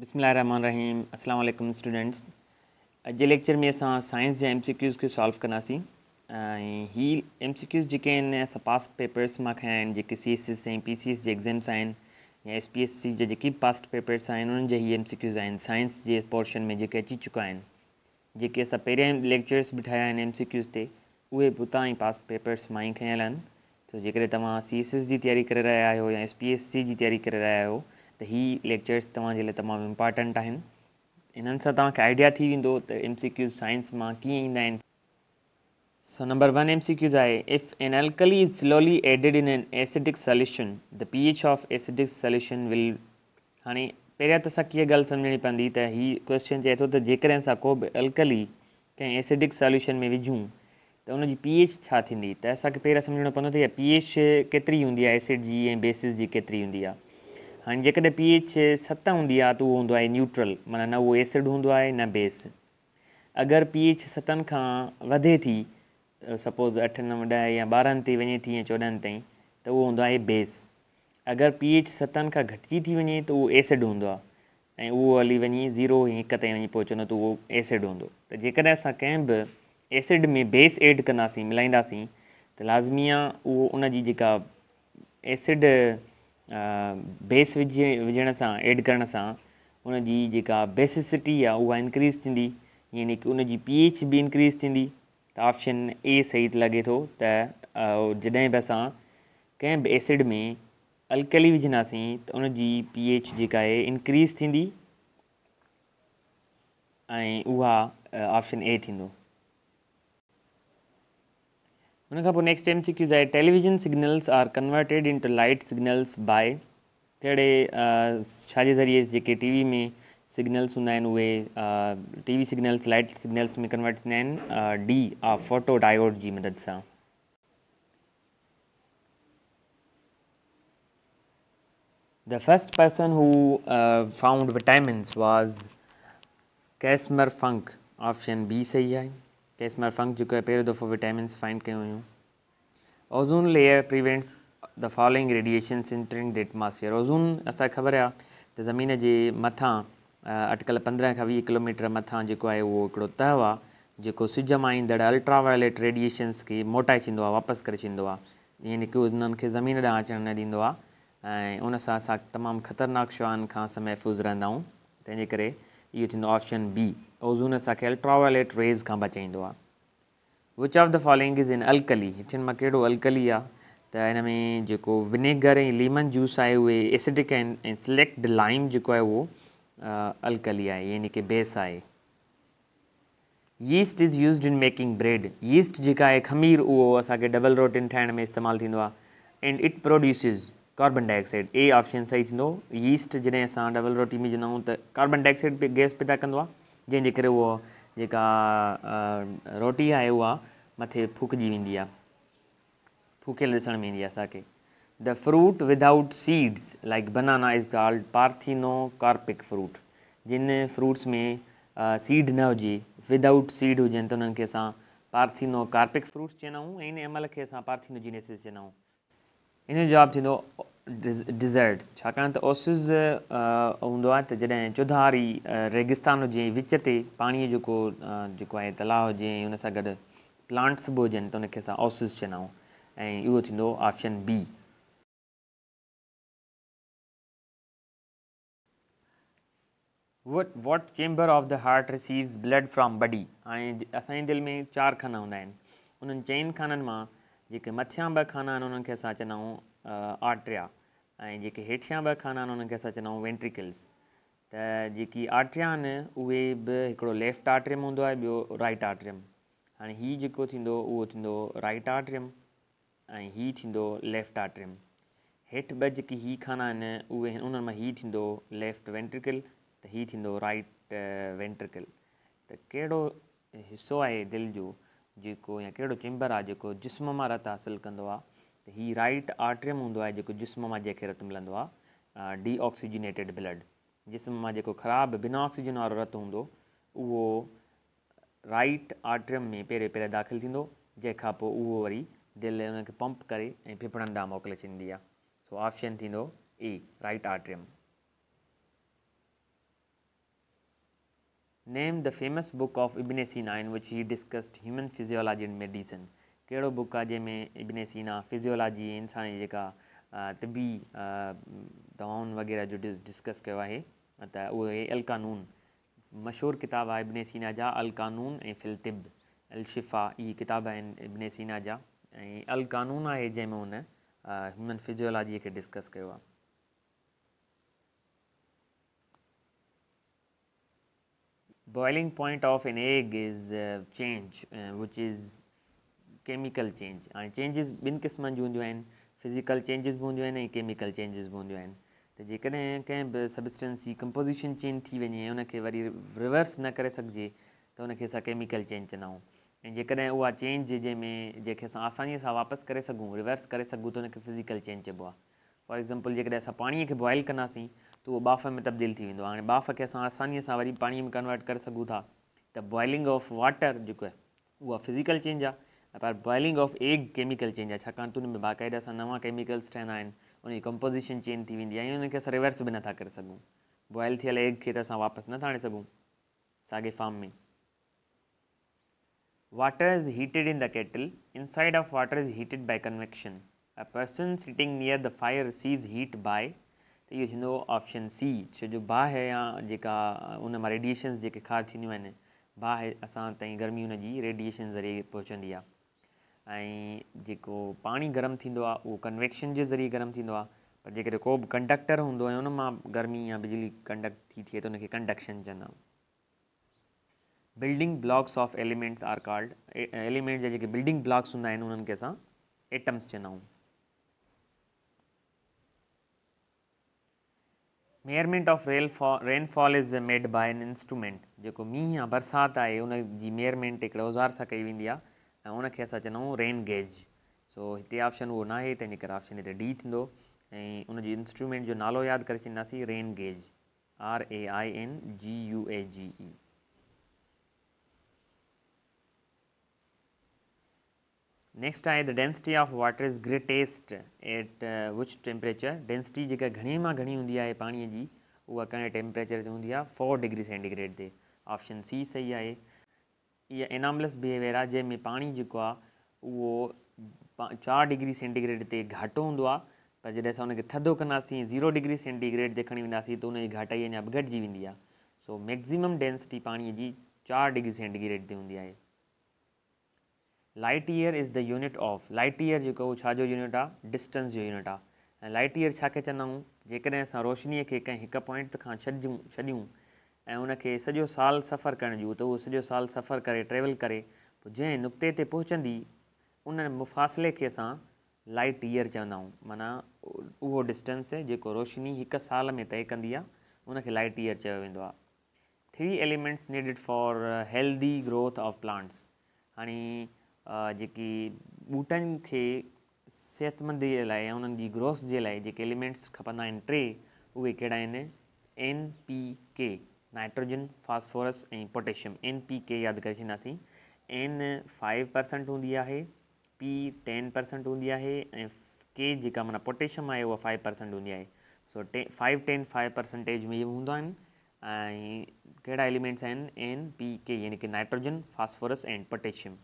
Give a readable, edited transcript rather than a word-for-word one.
बिस्मिल्लाहिर्रहमानिर्रहीम अस्सलाम वालेकुम स्टूडेंट्स। अॼु जे लेक्चर में असां साइंस जा MCQs खे सॉल्व कंदासीं। ही MCQs जेके आहिनि असां पास्ट पेपर्स मां खयां आहिनि, जेके CSS ऐं PCS जे एग्ज़ाम्स आहिनि या SPSC जा जेके पास्ट पेपर्स आहिनि उन्हनि जा ही MCQs आहिनि साइंस जे पोर्शन में जेके अची चुका आहिनि। जेके असां पहिरियां लेक्चर्स बि ठाहिया आहिनि MCQs ते, उहे बि उतां ई पास्ट पेपर्स मां ई खयल आहिनि। तो जेकॾहिं तव्हां CSS जी तयारी करे रहिया आहियो या SPSC जी तयारी करे रहिया आहियो त ही लेक्चर्स तव्हांजे लाइ तमामु इम्पॉर्टेंट आहिनि। इन्हनि सां तव्हांखे आइडिया थी वेंदो त MCQs साइंस मां कीअं ईंदा आहिनि। सो नंबर 1 MCQs आहे, if an alkali is slowly added in an acidic solution the pH of acidic solution will. हाणे पहिरियां त असांखे इहा ॻाल्हि सम्झणी पवंदी त ही क्वेश्चन चए थो त जेकॾहिं असां को बि अल्कली कंहिं एसिडिक सॉल्यूशन में विझूं त उनजी pH छा थींदी। त असांखे पहिरियां सम्झणो पवंदो त इहा pH केतिरी हूंदी आहे, एसिड जी ऐं बेसिस जी केतिरी हूंदी आहे। हाँ जेकॾहिं pH 7 हूंदी आहे त उहो हूंदो आहे न्यूट्रल, माना न उहो एसिड हूंदो आहे न बेस। अगरि pH 7 खां वधे थी, सपोज़ 8, 9, 10 या 12 ते वञे थी या 14 ताईं, त उहो हूंदो आहे बेस। अगरि pH 7 खां घटिजी थी वञे त उहो एसिड हूंदो आहे ऐं उहो हली वञी 0 या 1 ताईं वञी पहुचंदो त उहो एसिड हूंदो। त जेकॾहिं असां कंहिं बि एसिड में बेस ऐड कंदासीं, मिलाईंदासीं, त लाज़मी आहे उहो उनजी जेका एसिड बेस विझण सां ऐड करण सां उनजी जेका बेसिसिटी आहे उहा इंक्रीज़ थींदी, यानी कि उनजी pH बि इंक्रीज़ थींदी। त ऑप्शन ए सही लॻे थो त जॾहिं बि असां कंहिं बि एसिड में अल्कली विझंदासीं त उनजी pH जेका आहे इंक्रीज़ थींदी ऐं उहा ऑप्शन ए थींदो। उन खां पोइ नेक्स्ट MCQs आहे, television signals are converted into light signals by. कहिड़े छा जे ज़रिए जेके टीवी में सिग्नल्स हूंदा आहिनि उहे टीवी सिग्नल्स लाइट सिग्नल्स में कन्वर्ट थींदा आहिनि, डी आहे फोटो डायोड जी मदद सां। The first person who found vitamins was Casimir Funk. Option B सही आहे। कैस्मर फंक जेको आहे पहिरियों दफ़ो विटामिन्स फाइंड कयूं हुयूं। Ozone layer prevents the following radiations entering the atmosphere. Ozone असांखे ख़बर आहे त ज़मीन जे मथां अटकल 15 खां 20 किलोमीटर मथां जेको आहे उहो हिकिड़ो तह आहे जेको सिज मां ईंदड़ अल्ट्रावायलेट रेडिएशंस खे मोटाए छॾींदो आहे, वापसि करे छॾींदो आहे, यानी कि उन्हनि खे ज़मीन ॾांहुं अचणु न ॾींदो आहे ऐं उन सां असां तमामु ख़तरनाक शुआनि खां असां महफ़ूज़ रहंदा आहियूं। तंहिंजे करे इहो थींदो ऑप्शन बी, ओज़ोन असांखे अल्ट्रावायलेट रेज़ खां बचाईंदो आहे। Which of the following is in alkali. हिननि मां कहिड़ो अल्कली आहे, त हिन में जेको विनेगर ऐं लीमन जूस आहे उहे एसिडिक आहिनि ऐं सिलेक्ट लाइम जेको आहे उहो अल्कली आहे, यानी कि बेस आहे। Yeast is used in making bread. Yeast जेका आहे खमीर, उहो असांखे डबल रोटिन ठाहिण में इस्तेमालु थींदो आहे and it produces carbon dioxide. A option सही थींदो। यीस्ट जॾहिं असां डबल रोटी में विझंदा आहियूं त कार्बन डाइऑक्साइड गैस पैदा कंदो आहे, जंहिंजे करे उहो जेका रोटी आहे उहा मथे फूकिजी वेंदी आहे, फूकियल ॾिसण में ईंदी आहे असांखे। The fruit without seeds like banana is called parthenocarpic fruit. जिन फ्रूट्स में सीड न हुजे, विदाउट सीड हुजनि, त उन्हनि खे असां पार्थिनोकार्पिक फ्रूट्स चवंदा आहियूं ऐं इन अमल खे असां पार्थिनोजिनेसिस चवंदा आहियूं। इन जो जवाबु थींदो डिज़र्ट्स, छाकाणि त ओसिस हूंदो आहे त जॾहिं चुधारी रेगिस्तान हुजे, विच ते पाणीअ जेको आहे तलाउ हुजे ऐं उन सां गॾु प्लांट्स बि हुजनि, त उनखे असां ओसिस चवंदा आहियूं ऐं इहो थींदो option B. What chamber of the heart receives blood from body. हाणे असांजे दिलि में 4 खाना हूंदा आहिनि, उन्हनि 4 खाननि मां जेके मथियां 2 खाना आहिनि उन्हनि खे असां चवंदा आहियूं आर्ट्रिया, ऐं जेके हेठियां 2 खाना आहिनि उन्हनि खे असां चवंदा आहियूं वेंट्रिकल्स। त जेकी आर्ट्रिया आहिनि उहे बि हिकिड़ो लेफ्ट आर्ट्रियम हूंदो आहे, ॿियो राइट आर्ट्रियम। हाणे हीउ जेको थींदो उहो थींदो राइट आर्ट्रियम ऐं हीउ थींदो लेफ्ट आर्ट्रियम। हेठि 2 जेके हीउ खाना आहिनि उहे उन्हनि मां हीउ थींदो लेफ्ट वेंट्रिकल, त हीउ थींदो राइट वेंट्रिकल। त कहिड़ो हिसो आहे दिलि जो जेको, या कहिड़ो चेंबर आहे जेको जिस्म मां रतु हासिलु कंदो आहे, त हीउ राइट आर्ट्रियम हूंदो आहे जेको जिस्म मां जंहिंखे रतु मिलंदो आहे, डी ऑक्सीजनेटेड ब्लड। जिस्म मां जेको ख़राबु बिना ऑक्सीजन वारो रतु हूंदो उहो राइट आर्ट्रियम में पहिरें दाख़िलु थींदो, जंहिंखां पोइ उहो वरी दिलि उनखे पंप करे ऐं फेफड़नि ॾांहुं मोकिले छॾींदी आहे। सो ऑप्शन थींदो A, right atrium. Name the famous book of Ibn Sina in which he discussed human physiology and medicine. कहिड़ो बुक आहे जंहिंमें इब्न सीना फिजियोलॉजी इंसान जी जेका तिबी दवाउनि वग़ैरह जो डिस्कस कयो आहे। त उहो अल कानून मशहूरु किताब आहे इब्न सीना जा, अल कानून ऐं फिल तिब अल शिफ़ा, इहे किताब आहिनि इब्न सीना जा। ऐं अल कानून आहे जंहिंमें हुन ह्यूमन फिजियोलॉजीअ खे डिस्कस कयो आहे। Boiling point of an egg is change, which is chemical change. ऐं चेंजिस ॿिनि क़िस्मनि जूं हूंदियूं आहिनि, फिज़िकल चेंजिस बि हूंदियूं आहिनि ऐं केमिकल चेंजिस बि हूंदियूं आहिनि। त जेकॾहिं कंहिं बि सब्सटेंस जी कंपोज़िशन चेंज थी वञे ऐं उनखे वरी रिवर्स न करे सघिजे त उनखे असां केमिकल चेंज चवंदा आहियूं। ऐं जेकॾहिं उहा चेंज जंहिंखे असां आसानीअ सां वापसि करे सघूं, रिवर्स करे सघूं, त उनखे फिज़िकल चेंज चइबो आहे। फॉर एग्ज़ाम्पल, जेकॾहिं असां पाणीअ खे बॉइल कंदासीं त उहो बाफ़ में तब्दील थी वेंदो आहे। हाणे बाफ़ खे असां आसानीअ सां वरी पाणीअ में कन्वर्ट करे सघूं था, त बॉइलिंग ऑफ वाटर जेको आहे उहा फिज़िकल चेंज आहे, पर boiling of egg chemical change आहे। छाकाणि त उन में बाक़ाइदा सां नवां केमिकल्स ठहंदा आहिनि, उनजी कंपोज़िशन चेंज थी वेंदी आहे ऐं उनखे असां रिवर्स बि नथा करे सघूं। बॉइल थियल एग खे त असां वापसि नथा आणे सघूं साॻे फॉर्म में। Water is heated in the kettle. Inside of water is heated by convection. A person sitting near the fire receives heat by, त इहो थींदो ऑप्शन सी, छो जो बाहि या जेका उन मां रेडिएशन्स जेके ख़ारिज थींदियूं आहिनि, बाहि असां ताईं गर्मी उनजी रेडिएशन ज़रिए पहुचंदी आहे। ऐं जेको पाणी गरम थींदो आहे उहो कन्वेक्शन जे ज़रिए गरम थींदो आहे, पर जेकॾहिं को बि कंडक्टर हूंदो ऐं उन मां गर्मी या बिजली कंडक्ट थी थिए त उनखे कंडक्शन चवंदा आहियूं। Building blocks of elements are called, element जा जेके बिल्डिंग ब्लॉक्स हूंदा आहिनि उन्हनि खे असां एटम्स चवंदा आहियूं। Measurement of rainfall is made by an instrument. जेको मींहुं या बरसाति आहे उन जी मेयरमेंट हिकिड़े औज़ार सां कई वेंदी आहे ऐं उनखे असां चवंदा आहियूं रेन गेज। सो हिते ऑप्शन उहो न आहे, तंहिंजे करे ऑप्शन हिते डी थींदो ऐं उनजी इंस्ट्रूमेंट जो नालो यादि करे छॾींदासीं, रेन गेज, RAINGUAGE। नेक्स्ट आहे the density of water is greatest eight which temperature. Density जेका घणी मां घणी हूंदी आहे पाणीअ जी, उहा कहिड़े टेम्परेचर ते हूंदी आहे, 4 डिग्री सेंटीग्रेड ते। ऑप्शन सी सही आहे। इहा एनामलस बिहेवियर आहे जंहिंमें पाणी जेको आहे उहो 4 डिग्री सेंटीग्रेड ते घाटो हूंदो आहे, पर जॾहिं असां उनखे थधो कंदासीं 0 डिग्री सेंटीग्रेड ते खणी वेंदासीं त उनजी घाटाई अञा बि घटिजी वेंदी आहे। सो मैक्सिमम डेंसिटी पाणीअ जी 4 डिग्री सेंटीग्रेड ते हूंदी आहे। Light year is the unit of, light year जेको छा जो यूनिट आहे, डिस्टेंस जो यूनिट आहे। ऐं लाइट ईयर छा खे चवंदा आहियूं, जेकॾहिं असां रोशनीअ खे कंहिं हिकु पॉइंट खां छॾियूं ऐं उनखे सॼो साल सफ़र करण जूं, त उहो सॼो साल सफ़र करे ट्रेवल करे पोइ जंहिं नुक़्ते ते पहुचंदी उन मुफ़ासिले खे असां लाइट ईयर चवंदा आहियूं। माना उहो डिस्टेंस जेको रोशनी हिकु साल में तय कंदी आहे उनखे लाइट ईयर चयो वेंदो आहे। 3 elements needed for healthy growth of plants. हाणे जेकी ॿूटनि खे सिहतमंदीअ लाइ या उन्हनि जी ग्रोथ जे लाइ जेके एलिमेंट्स खपंदा आहिनि 3, उहे कहिड़ा आहिनि, NPK, नाइट्रोजन, फास्फोरस ऐं पोटेशियम। NPK यादि करे छॾींदासीं, N 5% हूंदी आहे, P 10% हूंदी आहे ऐं K जेका माना पोटेशियम आहे उहा 5% हूंदी आहे। सो 5, 10, 5% में इहे हूंदा आहिनि। ऐं कहिड़ा एलिमेंट्स आहिनि, NPK, यानी कि नाइट्रोजन, फास्फोरस एंड पोटेशियम।